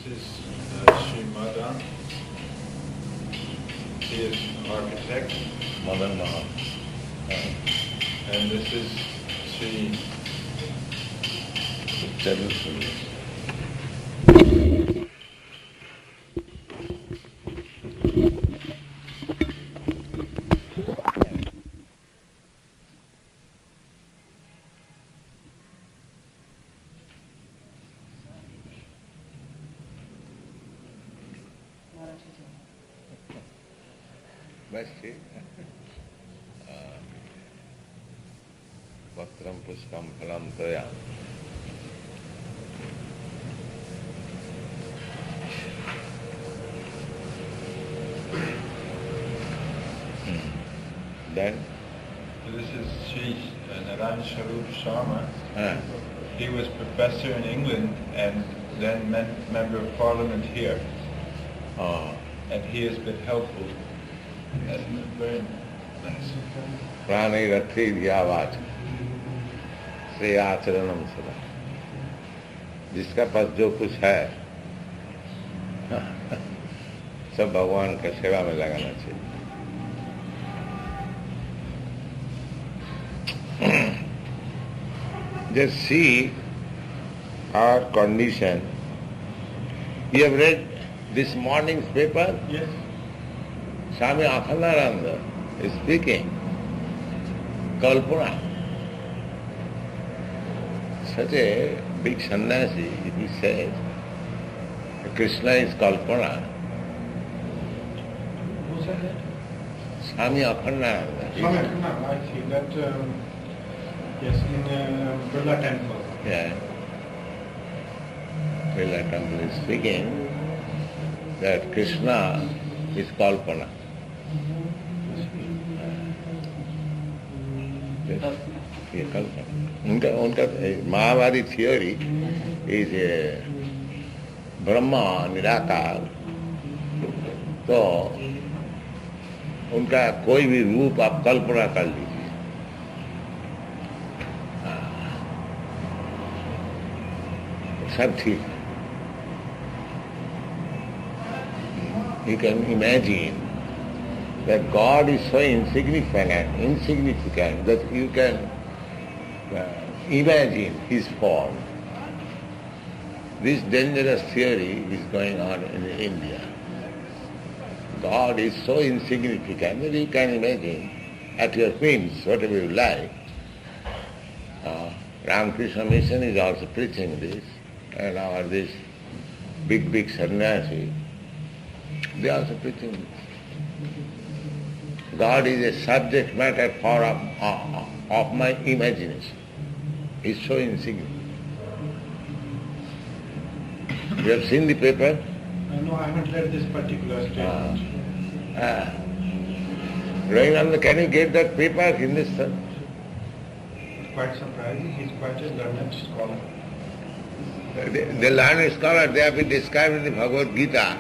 This is Sri Madan. He is architect. Madan Mahan. And this is Sri बस ठीक पत्रम पुष्पम फलम तोया Then this is Sri Narayan Swarup Sharma. He was professor in England and then member of parliament here. And he has been helpful. Very nice. प्राणी रथी दियावाच श्री आचरणम सदा जिसका पास जो कुछ है सब भगवान का सेवा में लगाना चाहिए. Just see our condition. You have read this morning's paper? Yes. Swami Akhandananda is speaking. Kalpana. Such a big sannyasi, he says, Krishna is Kalpana. Who said that? Swami Akhandananda. Swami Akhandananda, I see that, yes, in Birla Temple. Yeah. Birla Temple is speaking that Krishna is Kalpana. ये कल्पना उनका मायावादी theory is Brahma निराकार. तो उनका कोई भी रूप आप कल्पना कर लीजिए. सब ठीक. You can imagine that God is so insignificant that you can imagine His form. This dangerous theory is going on in India. God is so insignificant that you can imagine at your whims whatever you like. Ramakrishna Mission is also preaching this, and this big sannyasi, they are also preaching this. God is a subject matter of my imagination. It's so insignificant. You have seen the paper? No, I haven't read this particular statement. Ravinanda, can you get that paper, Hindustan? Quite surprising. He's quite a learned scholar. The learned scholar, they have been described in the Bhagavad Gita.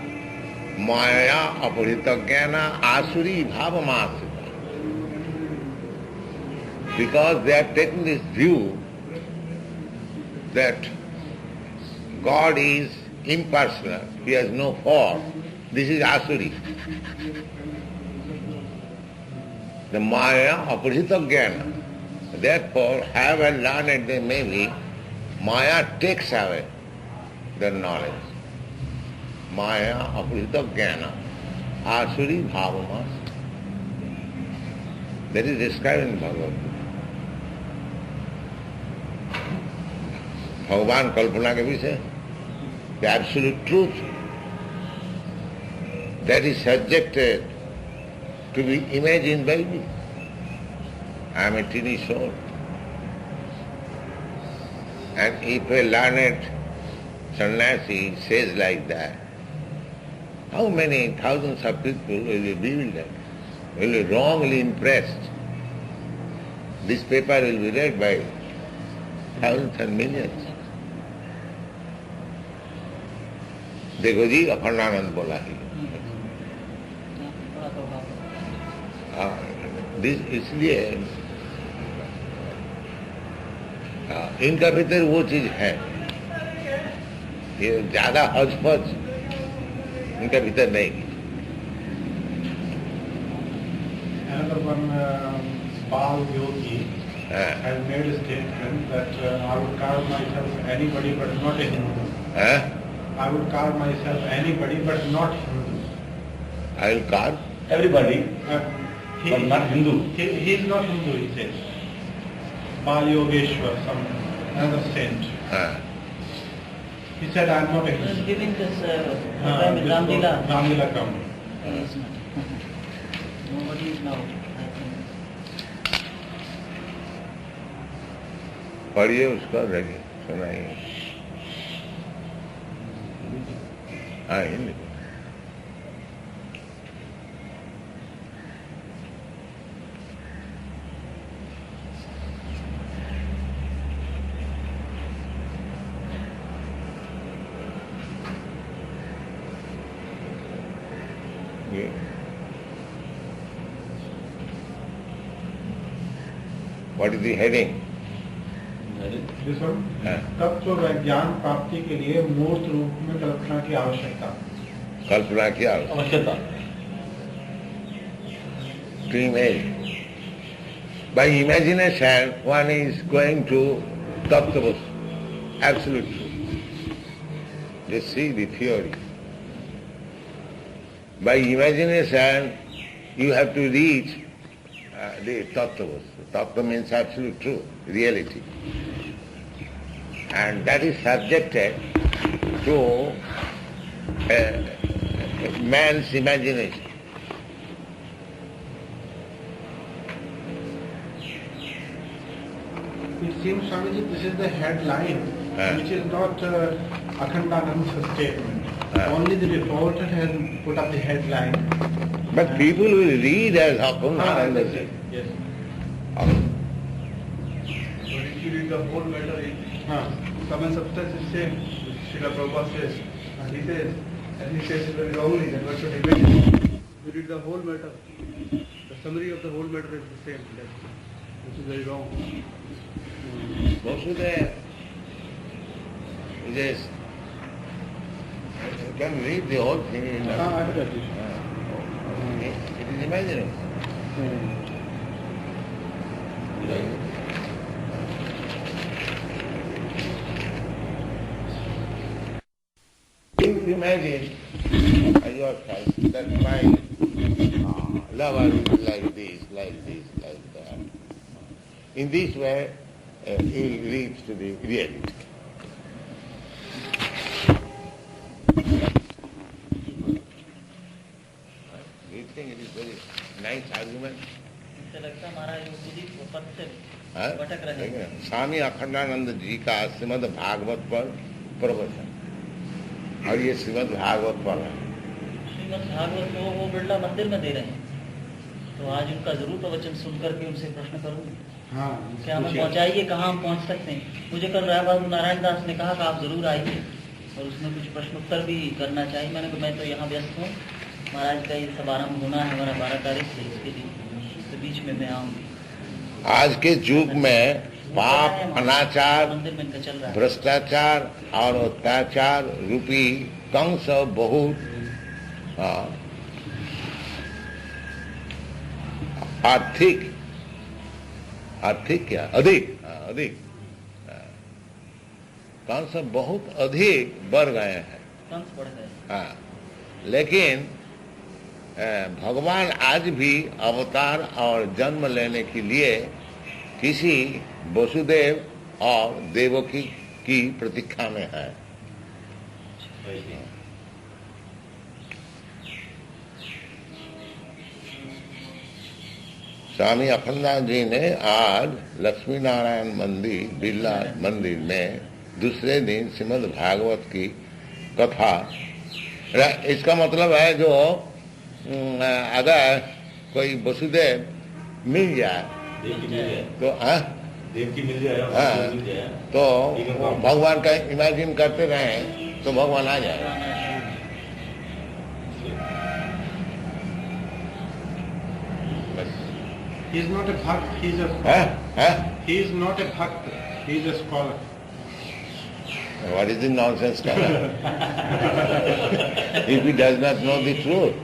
Maya apurita jnana asuri bhavamasita. Because they are taking this view that God is impersonal, He has no form. This is asuri. The Maya apurita jnana. Therefore, however learned they may be, Maya takes away their knowledge. Maya apurita jnana asuri bhavamas. That is described in Bhagavad Gita. भगवान कल्पना के विषय, the absolute truth that is subjected to be imagined by me. I am a teeny soul. And if a learned sannyasi says like that, how many thousands of people will be bewildered, will be wrongly impressed. This paper will be read by thousands and millions. देखो जी अखंडानंद बोला ही. इसलिए इनका भीतर वो चीज है ये ज्यादा हौज-पौज उनके भीतर नहीं। Another one, Pal Yogi has made a statement that I would call myself anybody but not a Hindu. I would call myself anybody but not Hindu. I will call Everybody, but not Hindu. He is not Hindu, he says. Pal Yogeshwar, some another saint. He said, I am not a He is Hindu. giving this program in Ramlila. Ramlila come. He is not. Nobody is now, I think. पढ़िए उसका रहिए सुनाइए। हाँ Hindi. What is the heading? This one? हाँ। तत्व ज्ञान प्राप्ति के लिए मूर्त रूप में कल्पना की आवश्यकता। कल्पना किया आवश्यकता। to imagine. By imagination, one is going to Tattva, absolute truth. Just see the theory. By imagination, you have to reach the Tattva. Tattva means absolute truth, reality. And that is subjected to man's imagination. It seems, Swamiji, this is the headline, which is not Akhandananda's statement. Only the reporter has put up the headline. But people will read as Akhandananda said. Yes. So if you read the whole matter, sum and substance is same. Srila Prabhupada says, and he says, and he says it very wrongly, then what should imagine? You read the whole matter, the summary of the whole matter is the same. This is very wrong. Vasudeva, yes, you can read the whole thing in it is imaginary. If you imagine yourself that my lover is like this, like this, like that. In this way, he will reach to the reality. Do you think it is very nice argument? मुझे लगता है महाराज वो खुद ही पद से हाँ? भटक रहे हैं। स्वामी अखंडानंद जी का श्रीमद् भागवत पर प्रवचन, और ये श्रीमद् भागवत पर है। श्रीमद् भागवत को वो बिरला मंदिर में दे रहे हैं, तो आज उनका जरूर प्रवचन सुन करके उनसे प्रश्न करूंगी। क्या हमें पहुंचाइए, कहाँ हम पहुंच सकते हैं। मुझे कल राय बहादुर नारायण दास ने कहा कि आप जरूर आइए और उसमें कुछ प्रश्न उत्तर भी करना चाहिए। मैंने कहा मैं तो यहाँ व्यस्त हूँ, महाराज का ये सब आरम्भ होना है हमारा 12 तारीख से, इसके लिए बीच में मैं आऊँगी। आज के युग में पाप, अनाचार, मंदिर में चल रहा है, भ्रष्टाचार और अत्याचार रूपी कंस बहुत आर्थिक क्या अधिक कंस बहुत अधिक बढ़ गए हैं। कंस बढ़ गए। हाँ, लेकिन भगवान आज भी अवतार और जन्म लेने के लिए किसी वसुदेव और देवकी की प्रतीक्षा में है। स्वामी अखंडानंद जी ने आज लक्ष्मी नारायण मंदिर, बिरला मंदिर में दूसरे दिन श्रीमद् भागवत की कथा, इसका मतलब है जो अगर कोई वसुदेव मिल जाए तो देव की मिल जाए, तो भगवान का इमेजिन करते रहे तो भगवान आ जाए। He is not a bhakt, he is a he is not a bhakt, he is a scholar. What is the nonsense color? If he does not know the truth.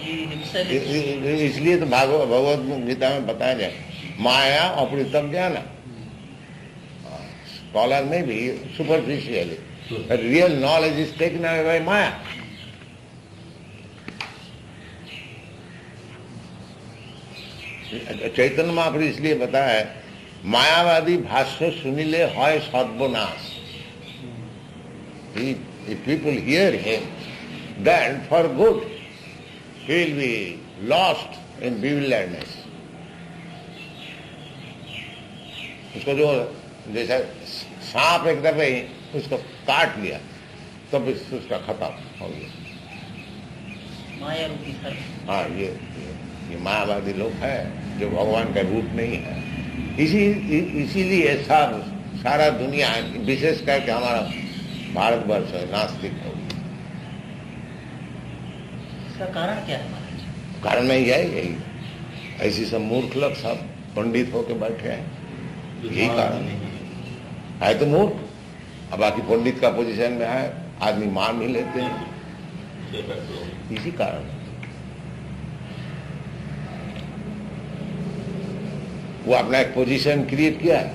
इसलिए तो भगवत गीता में बताया जाए माया अपृतम ज्ञान. Scholar may be superficially, but real knowledge is taken away by Maya. Chaitanya Mahaprabhu इसलिए बताया है मायावादी भाष्य सुनिले होय सर्वनाश. If people hear him, then for good he will be lost in bewilderness. उसको जो जैसा सांप एक दफे उसको काट लिया तब उसका खत्म हो गया. माया रूपी सर. हाँ, ये मायावादी लोग है जो भगवान का रूप नहीं है. इसीलिए सारा दुनिया विशेष करके हमारा भारतवर्ष नास्तिक हो. इसका कारण क्या है महाराज? कारण नहीं है यही, ऐसी सब मूर्ख लोग सब पंडित होके बैठे हैं, यही कारण है तो मूर्ख. अब बाकी पंडित का पोजीशन में है, आदमी मान भी लेते हैं, इसी कारण. वो अपना एक पोजीशन क्रिएट किया है,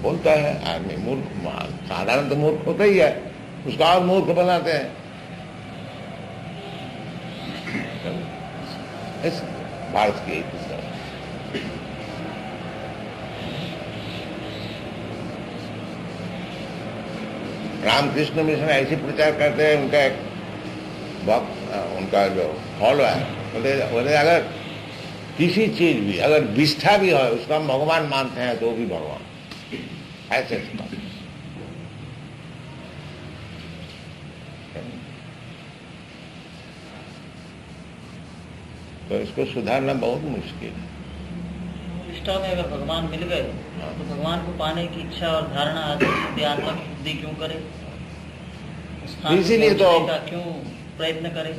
बोलता है आदमी मूर्ख. साधारण तो मूर्ख होता ही है, उसका और मूर्ख बनाते हैं. इस भारत की पुस्तक रामकृष्ण मिशन ऐसे प्रचार करते हैं. उनका एक भक्त, उनका जो फॉलो है, बोले अगर किसी चीज भी अगर विष्ठा भी हो उसका हम भगवान मानते हैं तो भी भगवान ऐसे. तो इसको सुधारना बहुत मुश्किल है. निष्ठा में अगर भगवान मिल गए तो भगवान को पाने की इच्छा और धारणा आत्मक बुद्धि क्यों करे? इसीलिए तो क्यों प्रयत्न करे?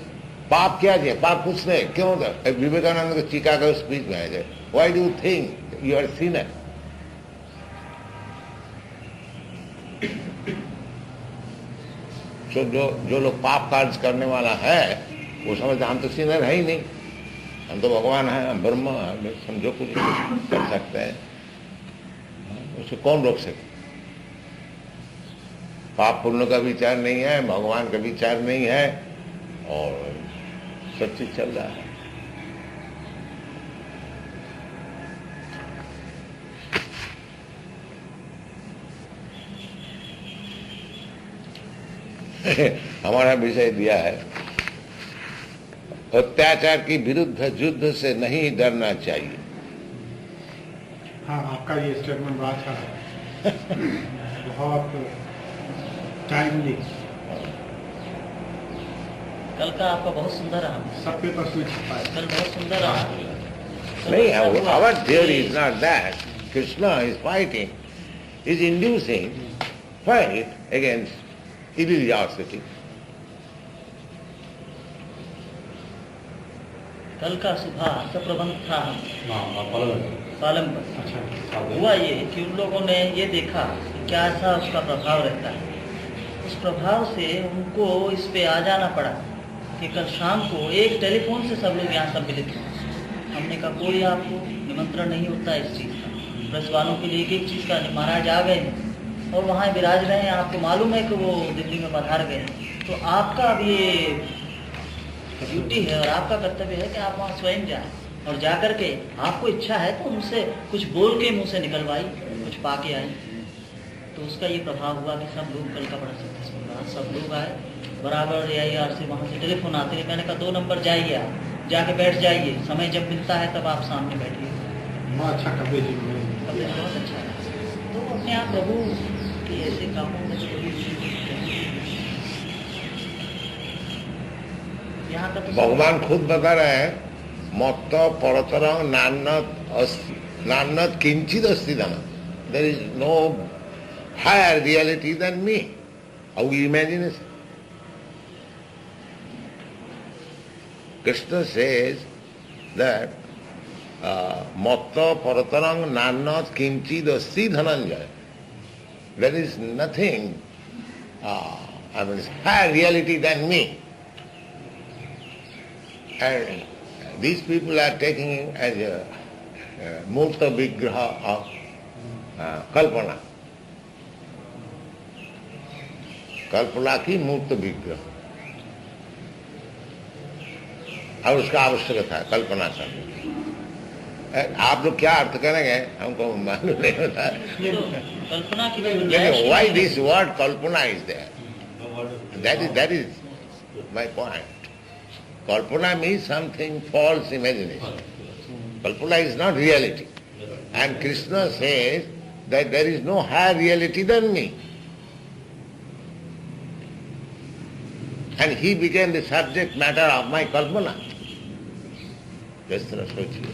पाप क्या है? पाप कुछ नहीं. क्यों? विवेकानंद को चिकागो स्पीच में है, why do you think you are sinner? जो लोग पाप कार्य करने वाला है वो समझते हम तो सिनर है ही नहीं, हम तो भगवान है, हम ब्रह्म है, हम जो कुछ कर सकते हैं. उसे कौन रोक सकते? पाप पुण्य का विचार नहीं है, भगवान का विचार नहीं है, और सब चीज चल रहा है. हमारा विषय दिया है अत्याचार की विरुद्ध युद्ध से नहीं डरना चाहिए. हाँ, आपका ये स्टेटमेंट बड़ा अच्छा है, बहुत टाइमली. कल का आपका बहुत सुंदर रहा. सब पेपर स्विच कल बहुत सुंदर रहा. नहीं, our theory is not that. Krishna is fighting, is inducing fight against religiosity. कल का सुबह का प्रबंध था पालम पर. अच्छा, हुआ ये कि उन लोगों ने ये देखा कि क्या ऐसा उसका प्रभाव रहता है. उस प्रभाव से उनको इस पे आ जाना पड़ा कि कल शाम को एक टेलीफोन से सब लोग यहाँ सम्मिलित हुए. हमने कहा कोई आपको निमंत्रण नहीं होता इस चीज़ का, प्रेस वालों के लिए एक चीज़ का. महाराज आ गए और वहाँ विराज रहे हैं, आपको मालूम है कि वो दिल्ली में पधार गए, तो आपका अब ये ड्यूटी है और आपका कर्तव्य है कि आप वहाँ स्वयं जाएं और जाकर के आपको इच्छा है तो उनसे कुछ बोल के मुंह से निकलवाई, कुछ पा के आई. तो उसका ये प्रभाव हुआ कि सब लोग कल का बड़ा सक्सेसफुल रहा. सब लोग आए बराबर AIR से, वहाँ से टेलीफोन आते हैं. मैंने कहा 2 नंबर जाइए, आप जाके बैठ जाइए, समय जब मिलता है तब आप सामने बैठिए. बहुत अच्छा कवरेज बहुत अच्छा है. तो अपने आप प्रभु के ऐसे कामों में यहाँ का तो भगवान खुद बता रहे हैं मत्त परतरं नान्यत् किंचित अस्ति धनम. There is no higher reality than me. How imagination. Krishna says that matta paratarang nannat kinchid asti dhananjaya. there is nothing, higher reality than me. And these people are taking it as a Murta Vigraha of Kalpana. कल्पना की मूर्त विग्रह और उसका आवश्यकता है कल्पना करना। आप लोग क्या अर्थ करेंगे हमको मालूम नहीं होता। कल्पना की लेकिन why this word Kalpana is there? That is my point. Kalpana means something false imagination. Kalpana is not reality. And Krishna says that there is no higher reality than me. And he became the subject matter of my kalpana. जिस तरह सोचिए।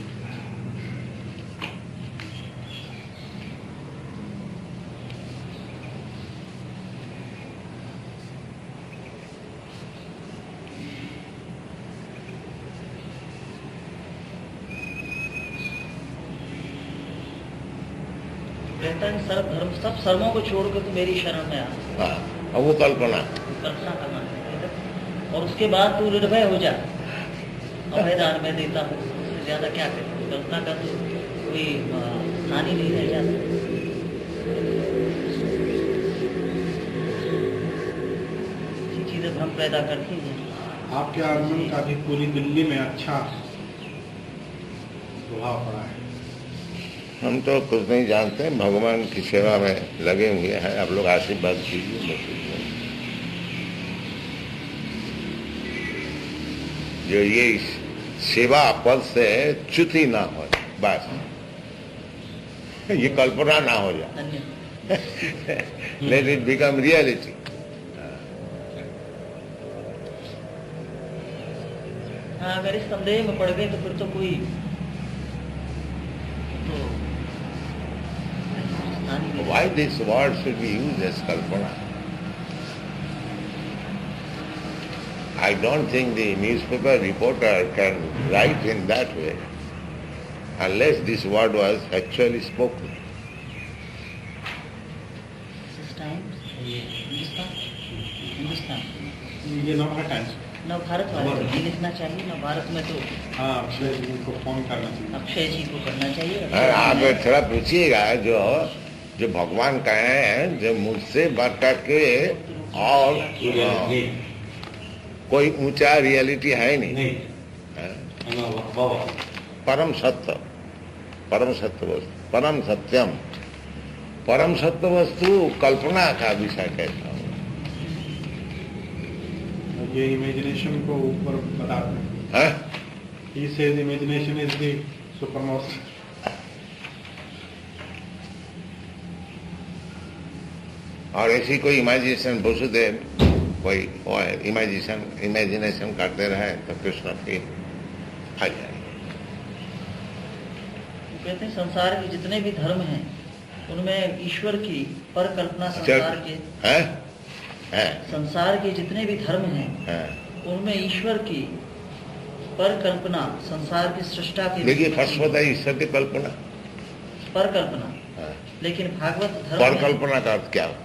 कहता है सर्व धर्म सब सर्वों को छोड़कर तो मेरी शरण में आ। हाँ, और वो कल्पना करना और उसके बाद तू निर्भय हो जा, अभयदान में देता हूँ, उससे ज्यादा क्या करें। कल्पना का तो कोई हानि नहीं रह जाती। ये चीजें भ्रम पैदा करती हैं। आपके आगमन का भी पूरी दिल्ली में अच्छा प्रभाव पड़ा है। हम तो कुछ नहीं जानते, भगवान की सेवा में लगे हुए हैं। आप लोग आशीर्वाद कीजिए। जो ये सेवा पद से च्युति ना हो, बस ये कल्पना ना हो जाए। Let it become reality. हाँ, अगर इस संदेह में पड़ गए तो फिर तो कोई Why this word should be used as kalpana? I don't think the newspaper reporter can write in that way unless this word was actually spoken. This Times, Hindustan, ये नवभारत टाइम्स, नवभारत वाले को नहीं लिखना चाहिए। नवभारत में तो हाँ अक्षय जी को फोन करना चाहिए। अक्षय जी को करना चाहिए। आप थोड़ा पूछिएगा जो भगवान कहे हैं, जो मुझसे बढ़कर के और कोई ऊंचा रियलिटी है नहीं। परम सत्य, परम सत्य वस्तु, परम सत्यम, परम सत्य वस्तु कल्पना का विषय कैसा हो? ये इमेजिनेशन को ऊपर बताते हैं। He says imagination is the supermost. और ऐसी कोई इमेजिनेशन वसुदेव कोई इमेजिनेशन करते रहे तो कृष्ण फिर आ जाए। कहते हैं संसार के जितने भी धर्म हैं उनमें ईश्वर की पर कल्पना संसार के संसार के जितने भी धर्म हैं उनमें ईश्वर की पर कल्पना संसार की सृष्टा के। देखिए फर्स्ट होता है ईश्वर की कल्पना, पर कल्पना। लेकिन भागवत धर्म पर कल्पना का अर्थ क्या होता?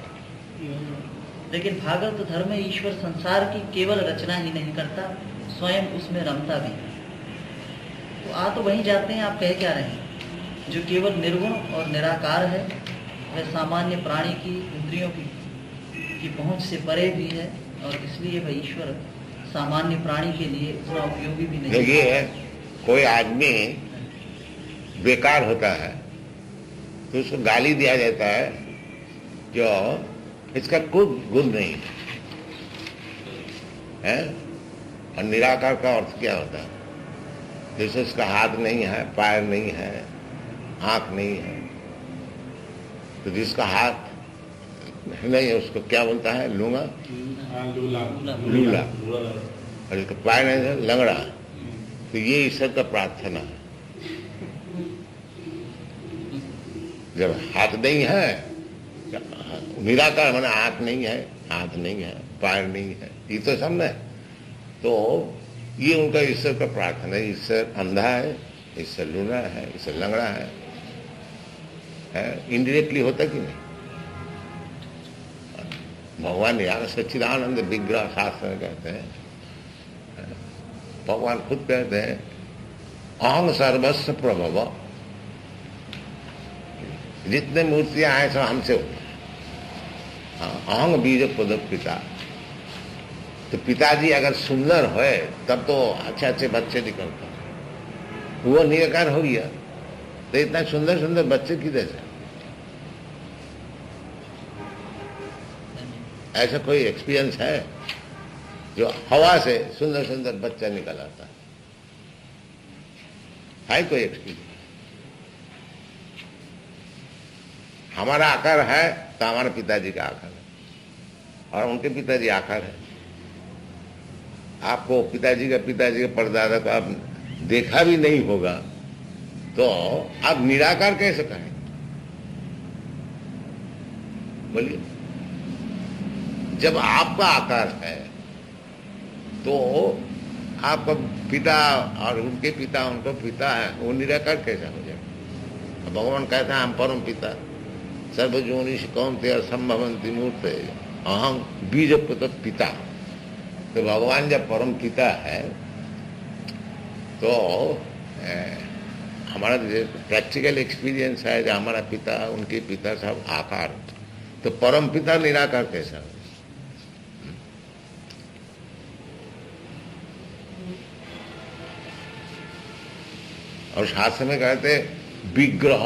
लेकिन भागवत धर्म में ईश्वर संसार की केवल रचना ही नहीं करता, स्वयं उसमें रमता भी। तो आ तो वहीं जाते हैं, आप कह क्या रहे हैं? जो केवल निर्गुण और निराकार है, वह सामान्य प्राणी की इंद्रियों की पहुंच से परे भी है और इसलिए वह ईश्वर सामान्य प्राणी के लिए उतना उपयोगी भी नहीं। देखिए कोई आदमी बेकार होता है तो उसको गाली दिया जाता है जो इसका कोई गुण नहीं है। और निराकार का अर्थ क्या होता है? जैसे उसका हाथ नहीं है, पैर नहीं है, आंख नहीं है, तो जिसका हाथ नहीं है उसको क्या बोलता है? लूंगा, लूला। और जिसका पैर नहीं है लंगड़ा। तो ये ईश्वर का प्रार्थना है। जब हाथ नहीं है, निराकार माना आंख नहीं है, हाथ नहीं है, पैर नहीं है, ये तो सब है। तो ये उनका ईश्वर का प्रार्थना है। ईश्वर अंधा है, ईश्वर लूना है, ईश्वर लंगड़ा है। इनडायरेक्टली होता कि नहीं? भगवान यहाँ सच्चिदानंद विग्रह शास्त्र कहते हैं। भगवान खुद कहते हैं अहं सर्वस्व प्रभव, जितने मूर्तियां हैं सब हमसे होते हैं। अहंग बीज पद पिता, तो पिताजी अगर सुंदर है तब तो अच्छे अच्छे बच्चे निकलते हैं। वो निराकार हो गया तो इतना सुंदर सुंदर बच्चे किधर से? ऐसा कोई एक्सपीरियंस है जो हवा से सुंदर सुंदर बच्चा निकल आता है कोई एक्सपीरियंस? हमारा आकार है तो हमारे पिताजी का आकार है, और उनके पिताजी आकार है। आपको पिताजी का परदादा को आप देखा भी नहीं होगा तो आप निराकार कैसे कहें? बोलिए। जब आपका आकार है तो आपका पिता और उनके पिता उनको पिता है, वो निराकार कैसा हो जाएगा? भगवान कहते हैं हम परम पिता सर्वजोनिष कौन्तेय संभवन्ति मूर्ते अहं बीजपुत्र पिता। तो भगवान जब परम पिता है तो हमारा प्रैक्टिकल एक्सपीरियंस है जो हमारा पिता उनके पिता सब आकार, तो परम पिता निराकार कैसा हो? और शास्त्र में कहते विग्रह,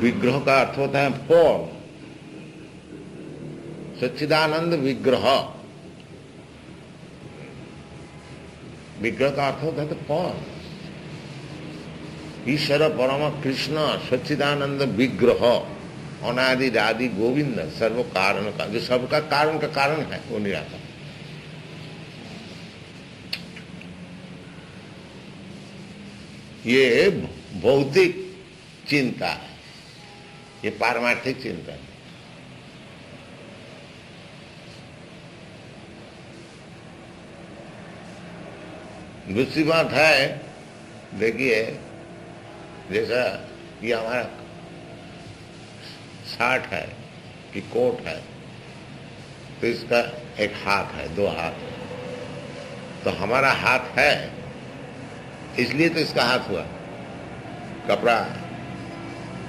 विग्रह का अर्थ होता है फॉर्म। सच्चिदानंद विग्रह, विग्रह का अर्थ होता है तो फॉर्म। ईश्वर परम कृष्ण सच्चिदानंद विग्रह अनादि आदि गोविंद सर्व कारण का, जो सबका कारण है वो निराकार। ये भौतिक चिंता है, ये पारमार्थिक चिंता है। दूसरी बात है, देखिए जैसा ये हमारा शर्ट है कि कोट है, तो इसका एक हाथ है, दो हाथ, तो हमारा हाथ है इसलिए तो इसका हाथ हुआ। कपड़ा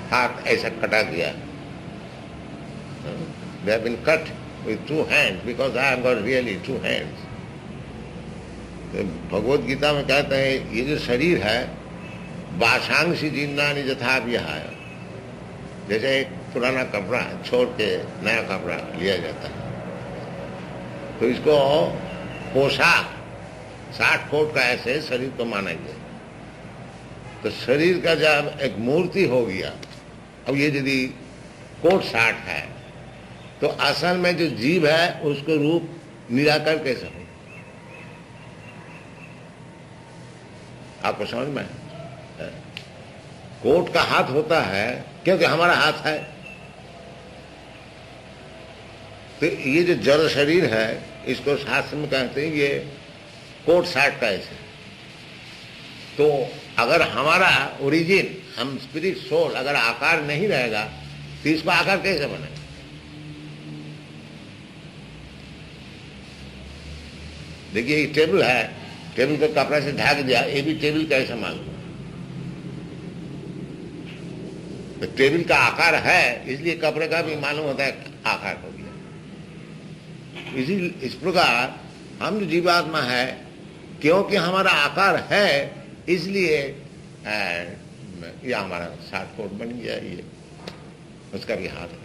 हाथ ऐसा कटा गया, they have been cut with 2 hands because I have got really 2 hands. तो भगवत गीता में कहते हैं ये जो शरीर है वाशांसी जीर्णानि यथा विहाय, जैसे एक पुराना कपड़ा छोड़ के नया कपड़ा लिया जाता है, तो इसको पोशाक साठ कोट का ऐसे शरीर को माना गया। तो शरीर का जब एक मूर्ति हो गया, अब ये यदि कोट साठ है तो असल में जो जीव है उसको रूप निराकार कैसे हो? आपको समझ में है? कोट का हाथ होता है क्योंकि हमारा हाथ है। तो ये जो जड़ शरीर है इसको शास्त्र में कहते हैं ये कोट साठ का ऐसे। तो अगर हमारा ओरिजिन, हम स्पिरिट सोल अगर आकार नहीं रहेगा तो इसको आकार कैसे बनेगा? देखिए ये टेबल है, टेबल को कपड़ा से ढक दिया, ये भी टेबल कैसे मालूम? तो टेबल का आकार है इसलिए कपड़े का भी मालूम होता है आकार हो गया। इस प्रकार हम जो जीवात्मा है क्योंकि हमारा आकार है इसलिए ये हमारा साठ कोट बन गया, ये उसका भी हाथ है।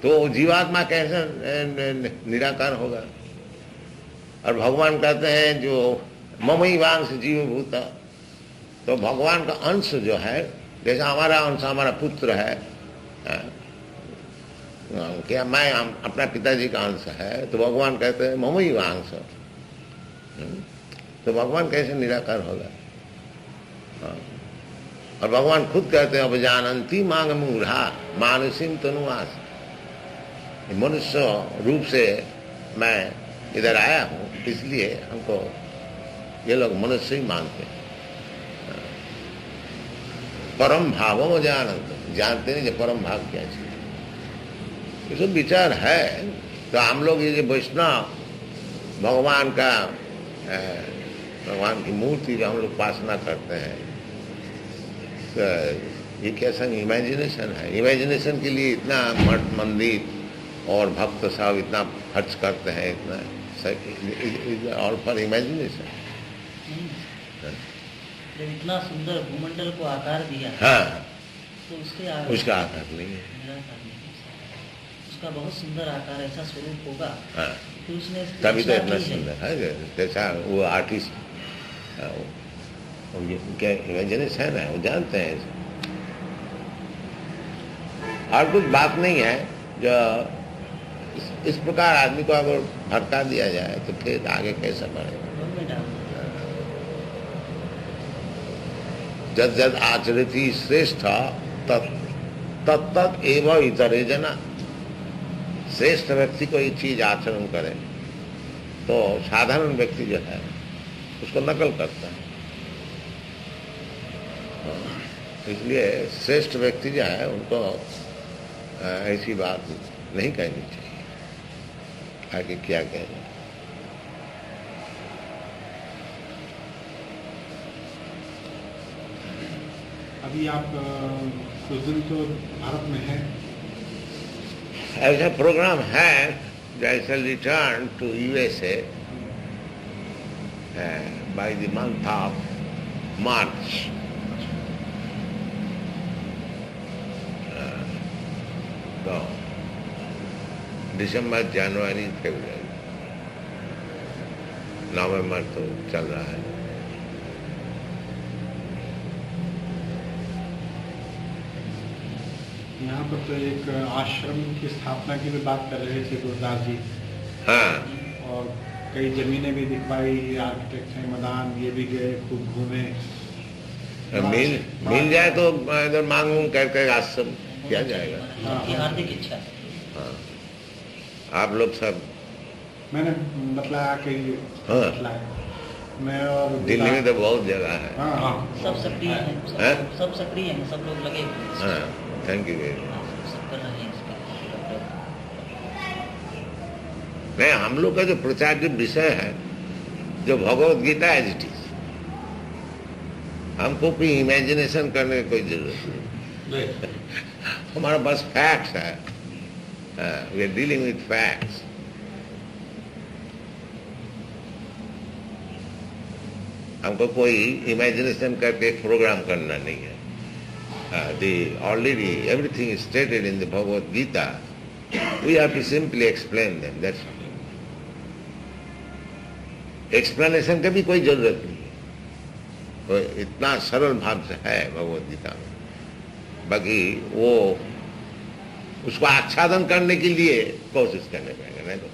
तो जीवात्मा कैसे निराकार होगा? और भगवान कहते हैं जो ममई वांश जीव भूता, तो भगवान का अंश जो है, जैसे हमारा अंश हमारा पुत्र है, क्या मैं अपना पिताजी का अंश है, तो भगवान कहते हैं ममई वांश। तो भगवान कैसे निराकार होगा? और भगवान खुद कहते हैं अवजानंती मांग मूढ़ा मानसिम तनुवास, मनुष्य रूप से मैं इधर आया हूं इसलिए हमको ये लोग मनुष्य ही मानते हैं। परम भावो जानते, जानते नहीं जो परम भाव क्या चीज। ये सब विचार है। तो हम लोग ये जो वैष्णव भगवान का भगवान की मूर्ति जो हम लोग उपासना करते हैं, तो ये कैसा इमेजिनेशन है। इमेजिनेशन के लिए इतना मठ मंदिर और भक्त साहब इतना खर्च करते हैं, इतना और फॉर इमेजिनेशन। जब इतना सुंदर भूमंडल को आकार दिया, हाँ, तो उसका आकार नहीं है। उसका बहुत सुंदर आकार, ऐसा स्वरूप होगा। हाँ, तो उसने तभी तो इतना सुंदर है। जैसा वो आर्टिस्ट क्या इमेजिनेशन है, वो जानते हैं। और कुछ बात नहीं है। जो इस प्रकार आदमी को अगर भड़का दिया जाए तो फिर आगे कैसे बढ़ेगा। जद जद आचरति श्रेष्ठ तत्त एवं इतरे जना। श्रेष्ठ व्यक्ति कोई चीज आचरण करे तो साधारण व्यक्ति जो है उसको नकल करता है। इसलिए श्रेष्ठ व्यक्ति जो है उनको ऐसी बात नहीं कहनी चाहिए, आगे क्या कह जाए। अभी आप कुछ दिन तो भारत में हैं। ऐसा प्रोग्राम है जैसे return to USA by the month of March. तो दिसंबर, जनवरी, फरवरी, नवंबर तो चल रहा है। यहाँ पर तो एक आश्रम की स्थापना की भी बात कर रहे थे गुरुदास जी। हाँ, और कई जमीनें भी दिखवाई, आर्किटेक्ट हैं मदान, ये भी गए, खूब घूमे। मिल जाए तो इधर मांग करके आश्रम किया जाएगा। की हार्दिक इच्छा। हाँ, आप लोग सब मैंने बतलाया कि हाँ, मैं और दिल्ली में तो बहुत जगह है। हाँ, सब सक्रिय हैं, सब सक्रिय हैं, सब लोग लगे हुए हैं। हाँ, थैंक यू वेरी मच। सब कर रहे हैं इस पे। नहीं, हम लोग का जो प्रचार जो विषय है, जो Bhagavad Gita as it is, हमको कोई इमेजिनेशन करने की कोई जरूरत नहीं। हमारा पास फैक्ट्स है। We are dealing with facts. हमको कोई इमेजिनेशन करके एक प्रोग्राम करना नहीं है। Already everything is stated in the Bhagavad Gita. We have to simply explain them. That's all. Explanation का भी कोई जरूरत नहीं है। तो इतना सरल भाव से है भगवद गीता में। बाकी वो उसको आच्छादन करने के लिए कोशिश करने पड़ेगा, नहीं तो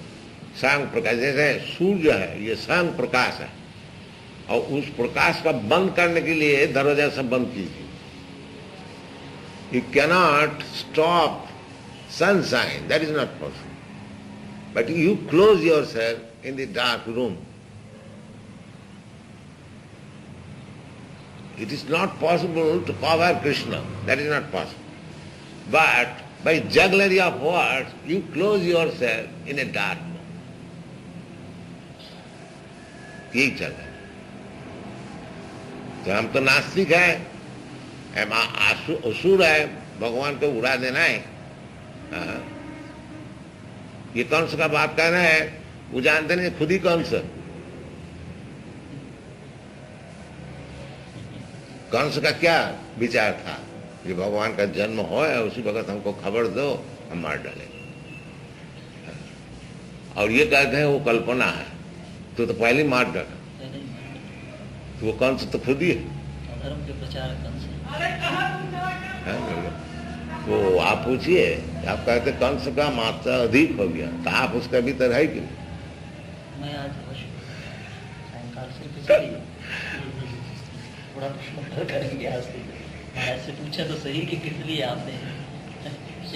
स्वयं प्रकाश, जैसे सूर्य है, ये स्वयं प्रकाश है, और उस प्रकाश का बंद करने के लिए दरवाजा सब बंद कीजिए। You cannot stop sunshine. That is not possible. But you close yourself in the dark room. It is not possible to cover Krishna. That is not possible. But by jugglery of words, you close yourself in a dark room. यही चल रहा है। तो हम तो नास्तिक है, असुर है, भगवान को उड़ा देना है। ये कंस का बात कहना है, वो जानते नहीं खुद ही कंस। कंस का क्या विचार था कि भगवान का जन्म हो उसी वक्त हमको खबर दो, हम मार डालेंगे। और ये कहते हैं वो कल्पना है, तो पहले मार डाला। तो वो कंस तो खुद ही है। धर्म के प्रचारक कंस है। वो आप पूछिए, आप कहते कंस का मात्रा अधिक हो गया, तो आप उसका भीतर है कि नहीं? मैं आज सायंकाल से थोड़ा प्रश्न करेंगे आज से। ऐसे पूछा तो सही कि किस लिए आपने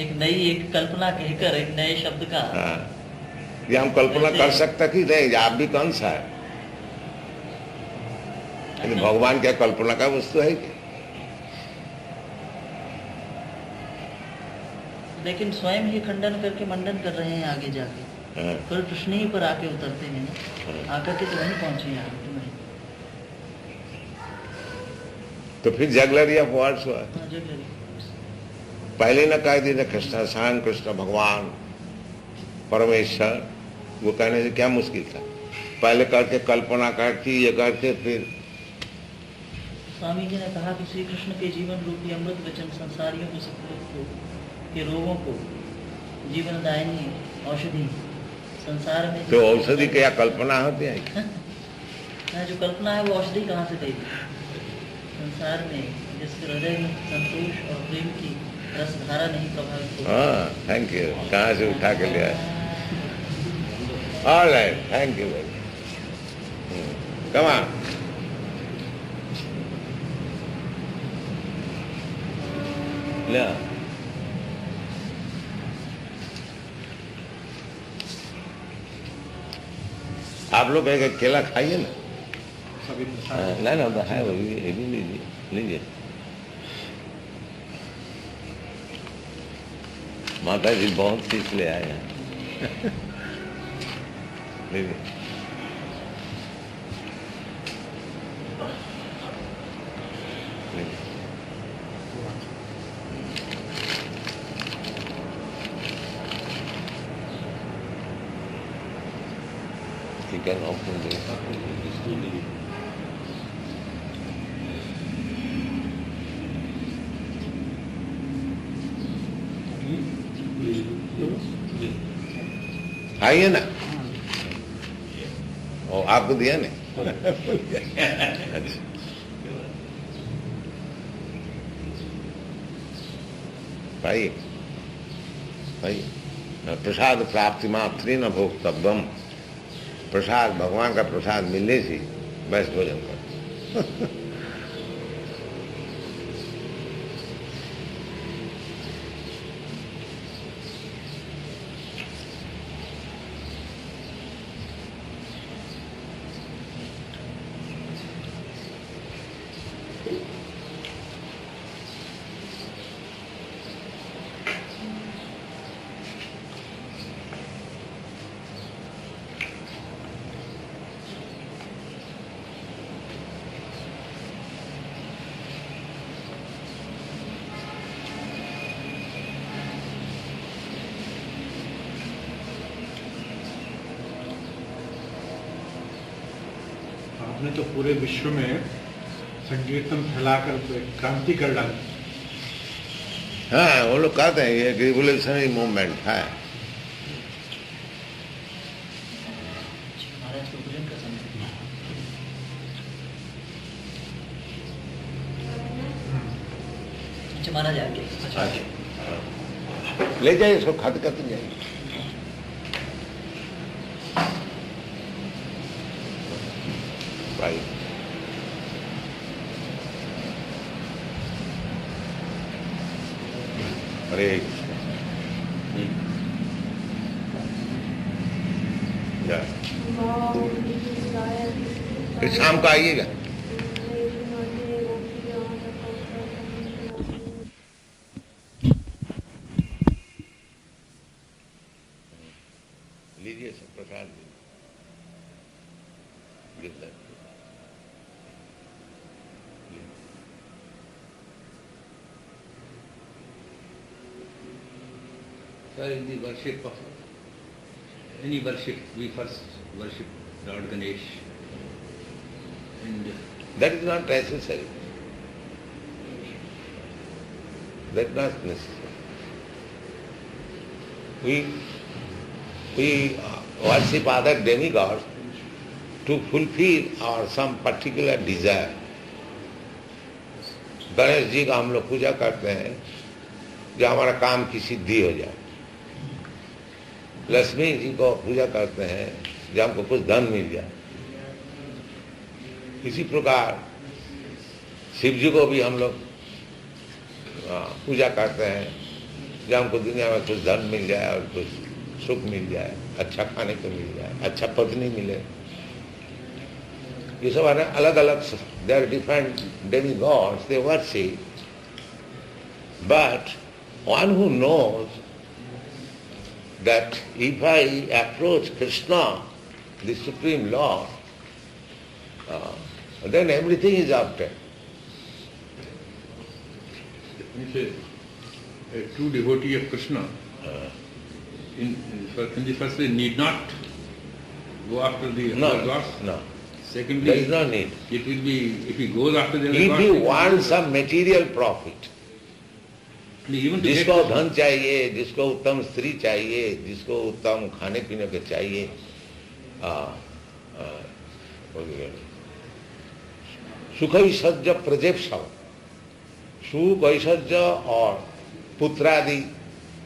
एक नई एक कल्पना कहकर एक नए शब्द का। हाँ, ये हम कल्पना कर सकता कि नहीं, आप भी कंस है। भगवान क्या कल्पना का वस्तु है कि लेकिन स्वयं ही खंडन करके मंडन कर रहे हैं आगे जाके। फिर कृष्ण ही पर आके उतरते हैं ना, आकर के तो वहीं पहुंचे यहाँ तो वहीं। तो फिर जगलरी ऑफ वर्ड्स हुआ। पहले न कह दी कृष्ण शान कृष्ण भगवान परमेश्वर, वो कहने से क्या मुश्किल था। पहले करके कल्पना करती ये करते फिर। स्वामी जी ने कहा कि श्री कृष्ण के जीवन रूपी अमृत वचन संसारियों को सब के रोगों को जीवनदायिनी औषधि संसार में। तो औषधि क्या कल्पना होती है? जो कल्पना है वो औषधि कहाँ से देगी? संसार में जिसके हृदय में संतोष और प्रेम की रसधारा नहीं प्रभावित होती। हाँ, थैंक यू। कहाँ से उठा के लिया? All right, thank you very much. Come on. ले आप लोग एक केला खाइए ना। ना ना है वो भी लीजिए लीजिए। माता जी बहुत चीज ले आए हैं। लीजिए। You can open the आइए ना। ओ आपको दिया नहीं? अच्छा भाई भाई प्रसाद प्राप्ति मात्र न भोक्तव्यम। प्रसाद भगवान का प्रसाद मिलने से बस भोजन कर। आपने तो पूरे विश्व में संकीर्तन फैलाकर क्रांति कर डाली। हाँ, वो लोग कहते हैं ये रिवोल्यूशनरी मूवमेंट है। महाराज आगे ले जाइए, इसको खत करते जाइए। भाई अरे फिर शाम को आइएगा। लीजिए सब प्रसाद लीजिए। Sir, in the worship of any worship, we first worship Lord Ganesh, and that is not necessary. That is not necessary. We worship other demigods to fulfill our some particular desire. Ganesh ji का हम लोग पूजा करते हैं जो हमारा काम की सिद्धि हो जाए। लक्ष्मी जी को पूजा करते हैं जो हमको कुछ धन मिल जाए। इसी प्रकार शिव जी को भी हम लोग पूजा करते हैं जो हमको दुनिया में कुछ धन मिल जाए और कुछ सुख मिल जाए, अच्छा खाने को मिल जाए, अच्छा पत्नी मिले। ये सब अलग अलग, they are different demigods, they worship. But one who knows that if I approach Krishna, the Supreme Lord, then everything is after. A true devotee of Krishna, in the first place, need not go after the other gods. No. Secondly, there is no need. It will be, if he goes after the other If gods, he wants some material profit, even to जिसको get धन चाहिए, जिसको उत्तम स्त्री चाहिए, जिसको उत्तम खाने पीने के चाहिए, सुख ऐश्वर्य प्रजेप्सव, सुख ऐश्वर्य और पुत्रादि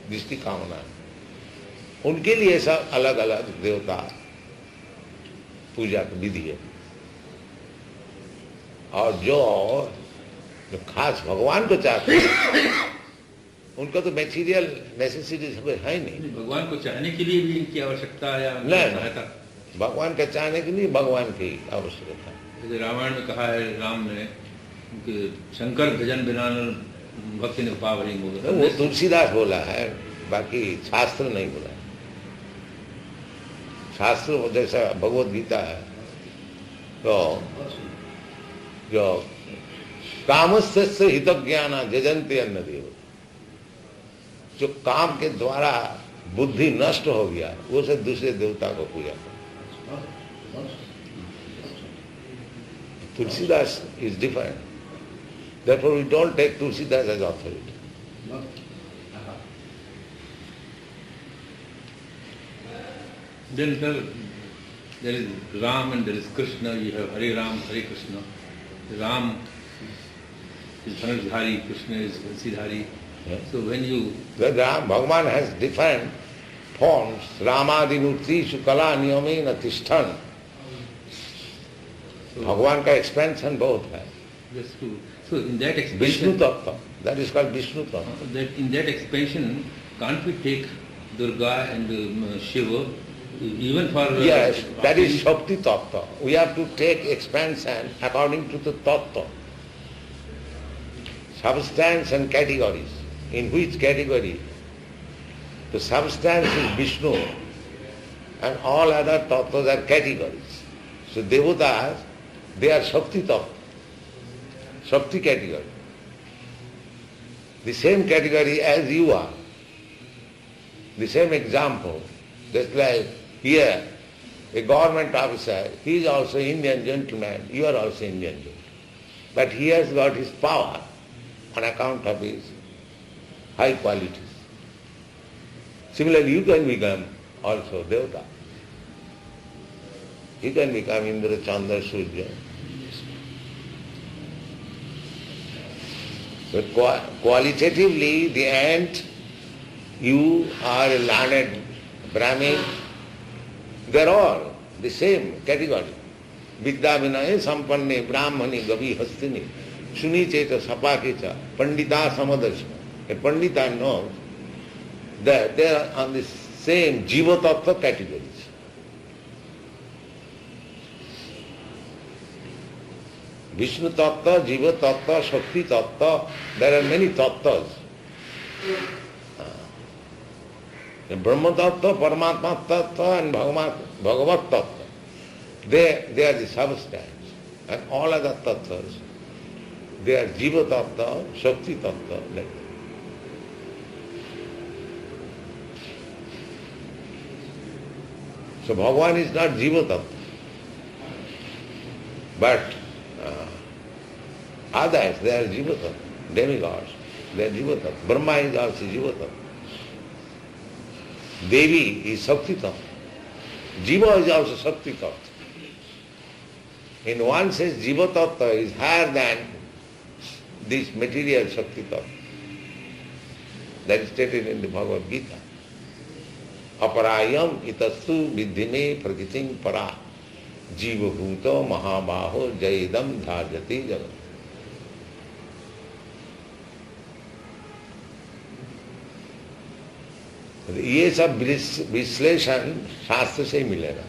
जिसकी कामना, उनके लिए सब अलग अलग देवता पूजा की विधि है। और जो खास भगवान को चाहते हैं, उनको तो मटेरियल नेसेसिटीज है ही नहीं। भगवान को चाहने के लिए भी इनकी आवश्यकता या सहायता, भगवान के चाहने के लिए भगवान की आवश्यकता। जैसे रामायण में कहा है राम ने कि शंकर भजन बिना भक्ति ने पाव नहीं बोला, वो तुलसीदास बोला है, बाकी शास्त्र नहीं बोला है। शास्त्र जैसा भगवत गीता है, तो जो कामस्य हित ज्ञान जजंते अन्न देव, जो काम के द्वारा बुद्धि नष्ट हो गया, वो से दूसरे देवता को पूजा कर। Tulsidas is different, therefore we don't take Tulsidas as authority. Then there is Ram and there is Krishna. You have Hare Ram, Hare Krishna. Ram is Dhanasdhari, Krishna is Vansidhari. Yeah. So when you... The Ram, Bhagavan has different forms. Ramadi Murti Sukala Niyamena Tishthan. Bhagavan का expansion बहुत है. Just to, so in that expansion... Vishnu Tattva. That is called Vishnu Tattva. In that expansion, can't we take Durga and Shiva even for... Yes, that is Shakti Tattva. We have to take expansion according to the Tattva. Substance and categories. In which category? The substance is Vishnu and all other tattvas are categories. So devatas, they are Shakti tattva, Shakti category. The same category as you are. The same example. Just like here, a government officer, he is also Indian gentleman, you are also Indian gentleman. But he has got his power on account of his high qualities. Similarly, you can become also Devata. You can become Indra, Chandra, Surya. But qualitatively, the end, you are a learned Brahmin, they are all the same category. Vidya vinaye sampanne brahmani gavi hastini suni cheta sapakecha pandita samadasya. A pandita knows that they are on the same jiva tattva categories. Vishnu tattva, jiva tattva, shakti tattva, there are many tattvas. Brahma tattva, Paramatma tattva and Bhagavat tattva. They are the substance. And all other tattvas, they are jiva tattva, shakti tattva. Like that. So Bhagavan is not jiva tattva. But others, they are jiva tattva. Demigods, they are jiva tattva. Brahma is also jiva tattva. Devi is Shakti Tattva. Jiva is also Shakti Tattva. In one sense, Jiva Tattva is higher than this material Shakti Tattva. That is stated in the Bhagavad Gita. Aparayam itastu vidhime prakritim para jiva bhuta mahabaho jayidam dharjati jagat. ये सब विश्लेषण शास्त्र से ही मिलेगा.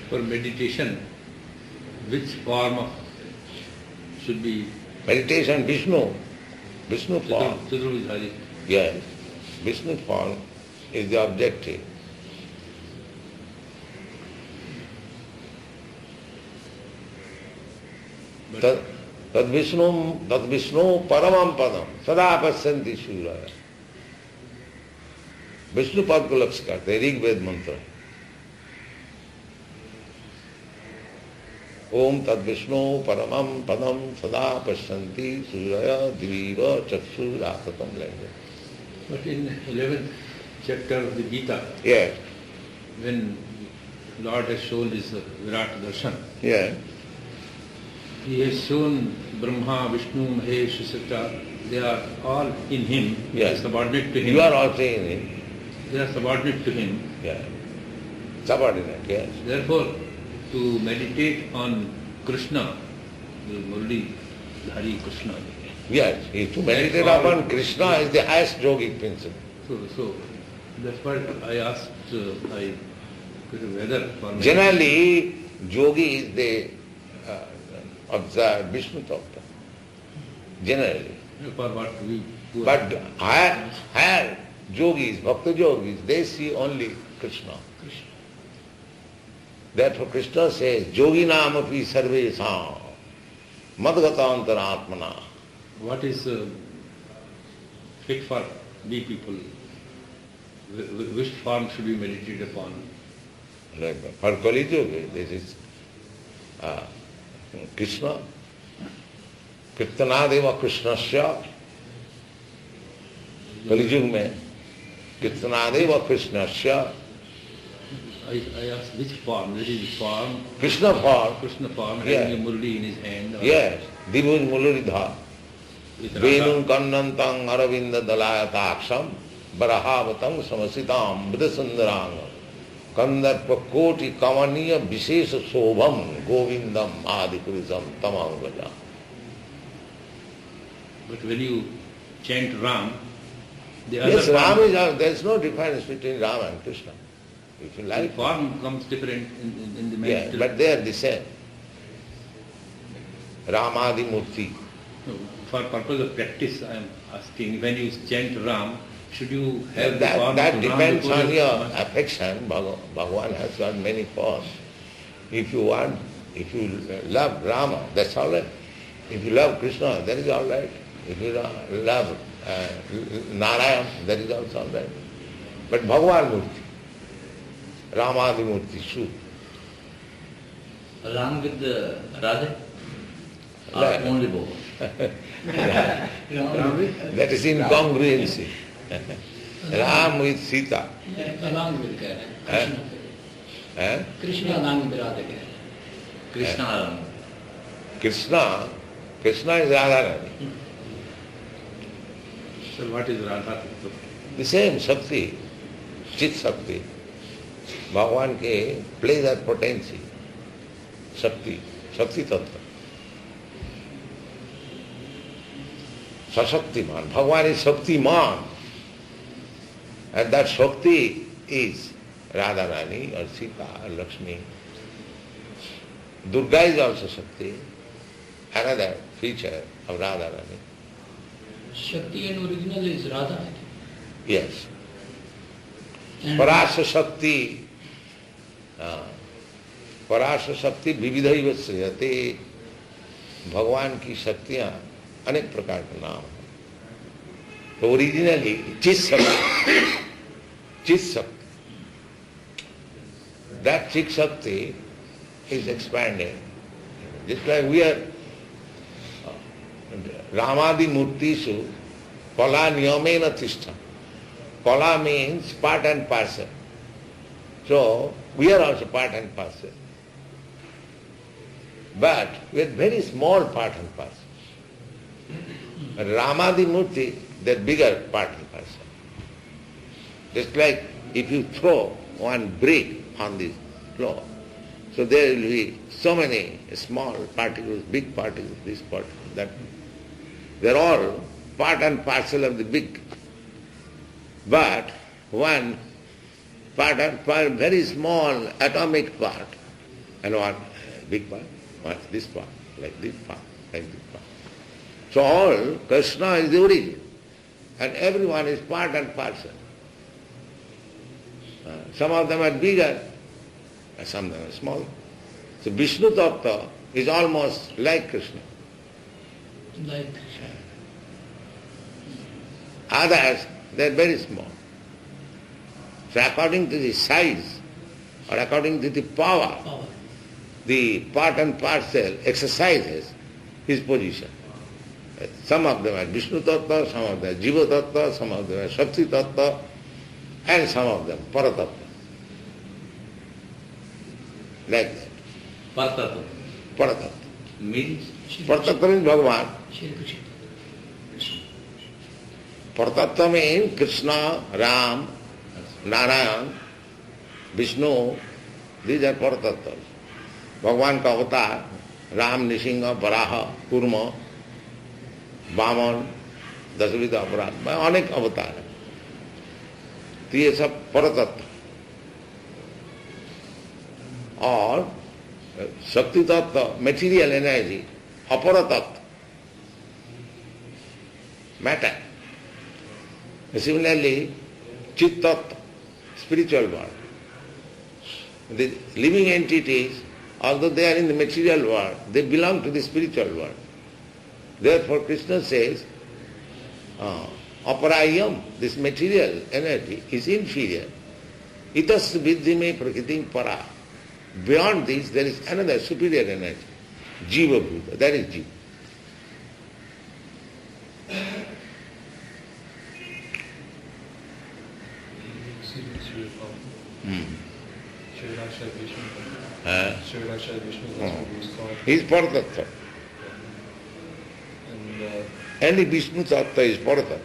For meditation, which form of should be? Meditation, Vishnu. Vishnu form. Chaturvudhari. Yes. Vishnu form is the objective. Tad Vishnu paramam padam sada pasyanti shuraya. Vishnu pad ko laksh karte hai, Rigved mantra. Om tad Vishnu paramam padam sada pasyanti suraya diviva chakshur atatam language. But in 11th chapter of the Gita, Yes. when Lord has shown his Virat Darshan, Yes. he has shown Brahma, Vishnu, Mahesh, etc. They are all in him. Yes. They are subordinate to him. You are also in him. They are subordinate to him. Yes. Subordinate, yes. Therefore, to meditate on Krishna, the Murli Dhari Krishna. Yes. To meditate upon Krishna is the highest yogic principle. So that's what I asked, whether for me. Generally, yogis, they observe Vishnu Tattva. Generally. For what we... But higher yogis, bhakta yogis, they see only Krishna. Therefore Krishna says, yoginam api sarvesam madgata antaratmana. What is fit for we people? Which form should we meditate upon? Like for Kali Yuga, this is Krishna. Kirtanadeva Krishnasya. Kali Yuga mein Kirtanadeva Krishnasya. I asked which form? That is the form. Krishna form. Krishna form, Yes. having a murli in his hand. Yes. Dibhuj Muluridha. Venum kannantang aravinda dalayataksam barahavatang samasitam buddhasundarangam kandarpa koti kamaniya vishesha sobham govindam adikurisam tamangajam. But when you chant Ram, the Yes, other Ram form, is, there is no difference between Ram and Krishna. If you the like. form comes different in the Yeah, meditation. but they are the same. Ramadi Murti. For purpose of practice, I am asking, when you chant Ram, should you have the form That of depends Ram on before your the- affection. Bhagavan has got many forms. If you love Rama, that's all right. If you love Krishna, that is all right. If you love Narayan, that is also all right. But Bhagavan Murti, Ramadi Murti, should. Along with the Radha? Or Right. only both? That is incongruency. Ram with Sita. along with Krishna. Krishna along with Radha. Krishna along. Krishna is Radharani. So what is Radha? The same Shakti, Chit Shakti. Bhagavan ke pleasure potency. Shakti Tattva. Sashaktiman. Bhagavan is Shaktiman. And that Shakti is Radharani or Sita or Lakshmi. Durga is also Shakti, another feature of Radharani. Shakti in original is Radha, I think. Yes. And Parasha Shakti. Parasha Shakti vividhaiva sriyate. भगवान की शक्तियां अनेक प्रकार के नाम हैं. तो originally चित शक्ति, that चित शक्ति is expanded. Just like we are Ramadi Murtishu Kala Niyamena Tishta. Kala means part and parcel. So we are also part and parcel. But we are very small part and parcel. Ramadi Murti, they are bigger part and parcel. Just like if you throw one brick on the floor, so there will be so many small particles, big particles, this particle, that. They are all part and parcel of the big. But one part and part, very small atomic part, and one big part, one this part, like this part, like this part. So all Krishna is the origin, and everyone is part and parcel. Some of them are bigger, and some of them are smaller. So Vishnu Tattva is almost like Krishna. Like Krishna. Others, they are very small. So according to the size, or according to the power, the part and parcel exercises his position. Some of them are Vishnu Tattva, some of them are Jiva Tattva, some of them are Shakti Tattva, and some of them Paratattva. Like that. Paratattva. Paratattva. Means? Paratattva means Bhagavan. Shri Krishna. Paratattva means Krishna, Ram, Narayan, Vishnu, these are Paratattva. Bhagavan का अवतार, राम, निसिंह, वराह, कूर्म, वामन, दशविध अपराध, अनेक अवतार है. तो ये सब परतत्व. और शक्ति तत्व, मेटीरियल एनर्जी, अपरतत्व, matter. Similarly, Chit Tattva, spiritual world. The living entities, although they are in the material world, they belong to the spiritual world. Therefore Krishna says, aparayam, this material energy is inferior. Itas viddhime prakritim para. Beyond this there is another superior energy, Jiva Bhuta, that is Jiva. He is Paratattva. Any Vishnu Tattva is Paratattva.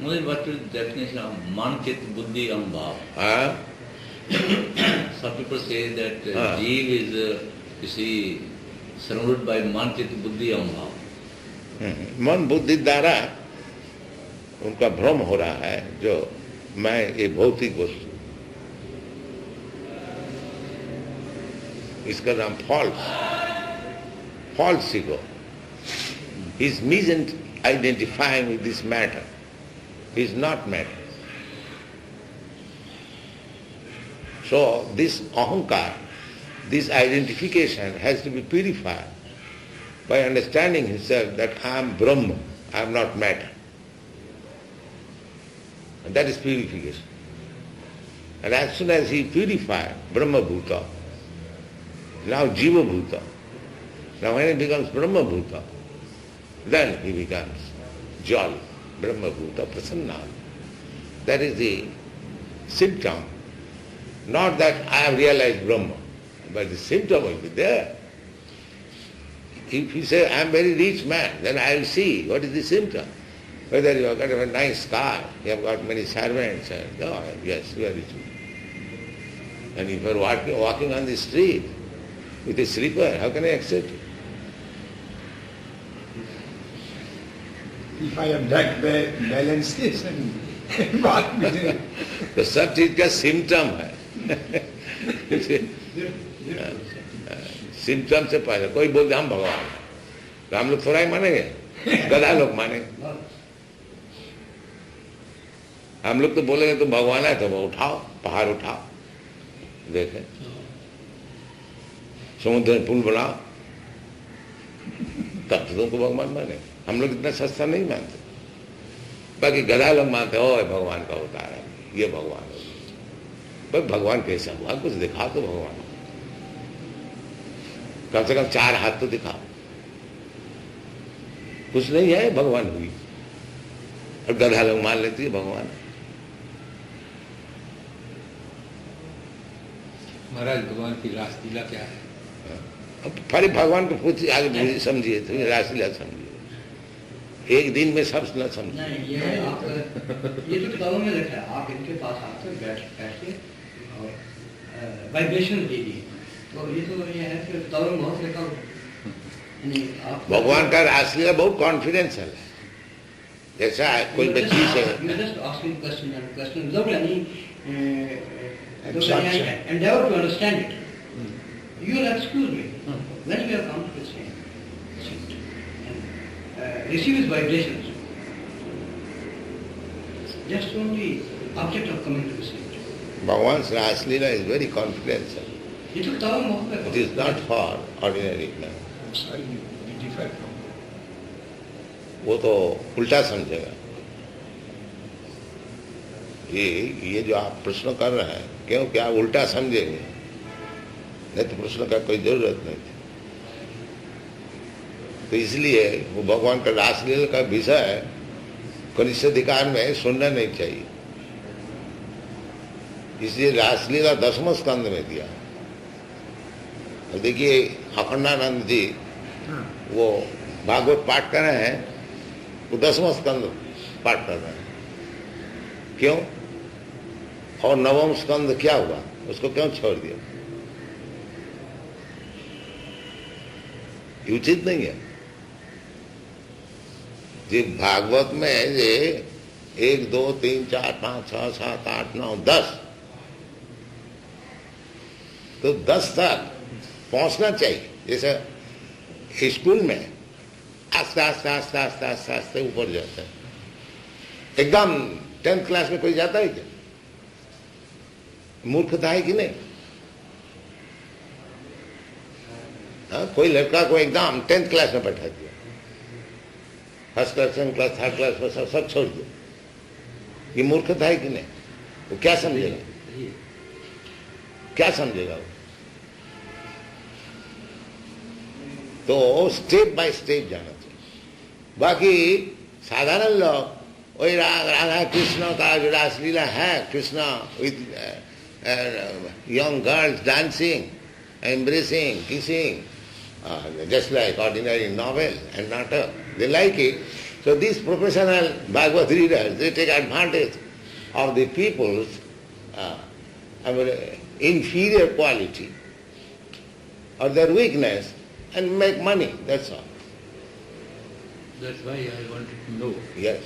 What is the definition of Man, Chit, Buddhi, Aham, Some people say that Jeev is, surrounded by Man, Chit, Buddhi, Aham. मन बुद्धि द्वारा उनका भ्रम हो रहा है जो मैं ये भौतिक वस्तु, इसका नाम false ego. He is misidentifying with this matter. He is not matter. So this ahankar, this identification has to be purified by understanding himself that I am Brahma, I am not matter. And that is purification. And as soon as he purifies Brahma Bhuta, now Jiva Bhuta, now when he becomes Brahma Bhuta, then he becomes jolly, Brahma Bhuta Prasanna. That is the symptom. Not that I have realized Brahma, but the symptom will be there. If you say, I am very rich man, then I will see what is the symptom. Whether you have got a nice car, you have got many servants, and oh, yes, you are rich. And if you are walking on the street with a slipper, how can I accept it? If I have that balance this and walk with it. तो सब चीज का symptom है. Symptom से पहले कोई बोलते हम भगवान हैं, तो हम लोग थोड़ा ही मानेंगे, गधा लोग मानेंगे. हम लोग तो बोलेंगे तुम भगवान है तो वो उठाओ, पहाड़ उठाओ, देखें समुद्र में पुल बनाओ, तब तो तुमको भगवान माने. हम लोग इतना सस्ता नहीं मानते. बाकी गधा लोग मानते हो भगवान का अवतार है, ये भगवान है. भाई भगवान कैसा हुआ, कुछ दिखा तो भगवान, कम से कम 4 हाथ तो दिखाओ. कुछ नहीं है, भगवान हुई. और गधा लोग मान लेती है भगवान. महाराज भगवान की रासलीला क्या है? अब फिर भगवान को पूछिए, आगे समझिए, तो रासलीला समझिए. एक दिन में सब न समझिए. नहीं, ये तो किताबों में लिखा है. आप इनके पास आते बैठ के और वाइब्रेशन दीजिए. तो ये तो ये है कि किताबों में बहुत लिखा. भगवान का रासलीला बहुत कॉन्फिडेंशियल है. जैसा कोई बच्ची से endeavor to understand it. You will excuse me. When you have come to this end, receive his vibrations. Just only object of coming to the stage. Bhagavan's Ras Leela is very confidential. It will come off. It is not for ordinary man. Sorry, we differ from. वो तो उल्टा समझेगा। ये जो आप प्रश्न कर रहे हैं, क्यों क्या उल्टा समझेंगे? नहीं तो प्रश्न का कोई जरूरत नहीं थी। तो इसलिए वो भगवान का रासलीला का विषय कनिष्ठ अधिकार में सुनना नहीं चाहिए। इसलिए रासलीला 10वें स्कंद में दिया। और देखिए अखंडानंद जी वो भागवत पाठ कर रहे हैं, वो 10वां स्कंद पाठ कर रहे हैं। क्यों? और 9वां स्कंद क्या हुआ? उसको क्यों छोड़ दिया? ये उचित नहीं है। जी भागवत में ये 1, 2, 3, 4, 5, 6, 7, 8, 9, 10 तो 10 तक पहुंचना चाहिए। जैसे स्कूल में आस्ते आस्ते आस्ते आस्ते आस्ते आस्ते ऊपर जाता है। एकदम 10th क्लास में कोई जाता है क्या? मूर्खता है कि नहीं? हाँ, कोई लड़का को एकदम 10th क्लास में बैठा दिया, first class, second class, third class में सब छोड़ दिया। ये मूर्खता है कि नहीं? वो क्या समझेगा? क्या समझेगा वो? तो स्टेप बाय स्टेप जाना चाहिए। बाकी साधारण लोग वही राधा कृष्ण का जो रासलीला है, Krishna with young girls dancing, embracing, kissing, just like ordinary novel and natak. They like it. So these professional Bhagavad readers, they take advantage of the people's inferior quality or their weakness and make money, that's all. That's why I wanted to know. Yes.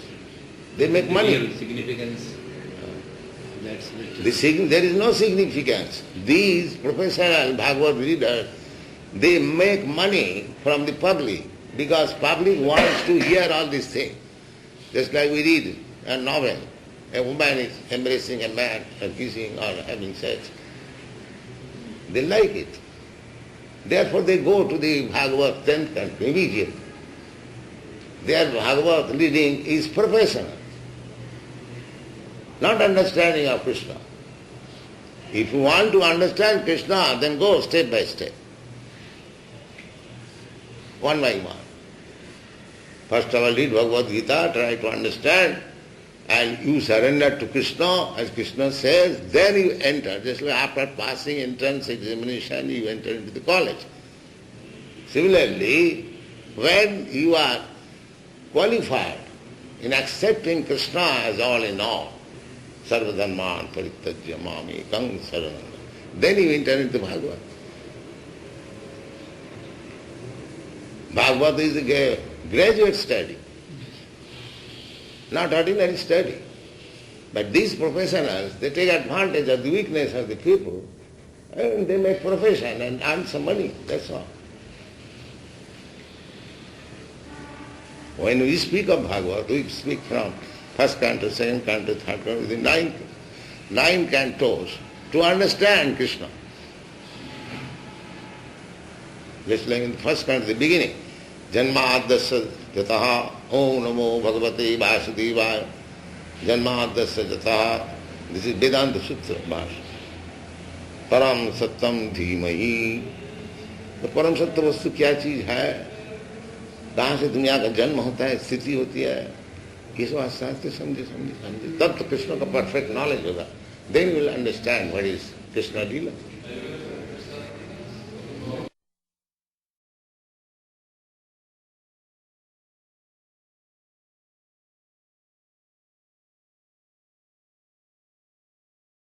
They make money. Real significance. That's there is no significance. These professional Bhagavad readers, they make money from the public because public wants to hear all these things. Just like we read a novel, a woman is embracing a man or kissing or having sex. They like it. Therefore they go to the Bhagavad 10th canto immediately. Their Bhagavad reading is professional, not understanding of Krishna. If you want to understand Krishna, then go step by step, one by one. First of all, read Bhagavad Gita, try to understand, and you surrender to Krishna, as Krishna says, then you enter. Just like after passing entrance examination, you enter into the college. Similarly, when you are qualified in accepting Krishna as all in all, sarvadharman parityajya mam ekam saranam, then you enter into Bhagavad. Bhagavad is a graduate study, not ordinary study. But these professionals, they take advantage of the weakness of the people and they make profession and earn some money, that's all. When we speak of Bhagavad, we speak from first canto, second canto, third canto, the nine cantos to understand Krishna. Just like in the first canto, the beginning, Janmadasya jataha om namo bhagavate vasudevaya, Janmadasya jataha, this is Vedanta Sutra Bhasha. Param Sattam Dhimahi. तो परम सत्य वस्तु क्या चीज है, कहाँ से दुनिया का जन्म होता है, स्थिति होती है, ये सब शास्त्र समझे तब तो कृष्ण का परफेक्ट नॉलेज होगा. Then you will understand what is Krishna Leela.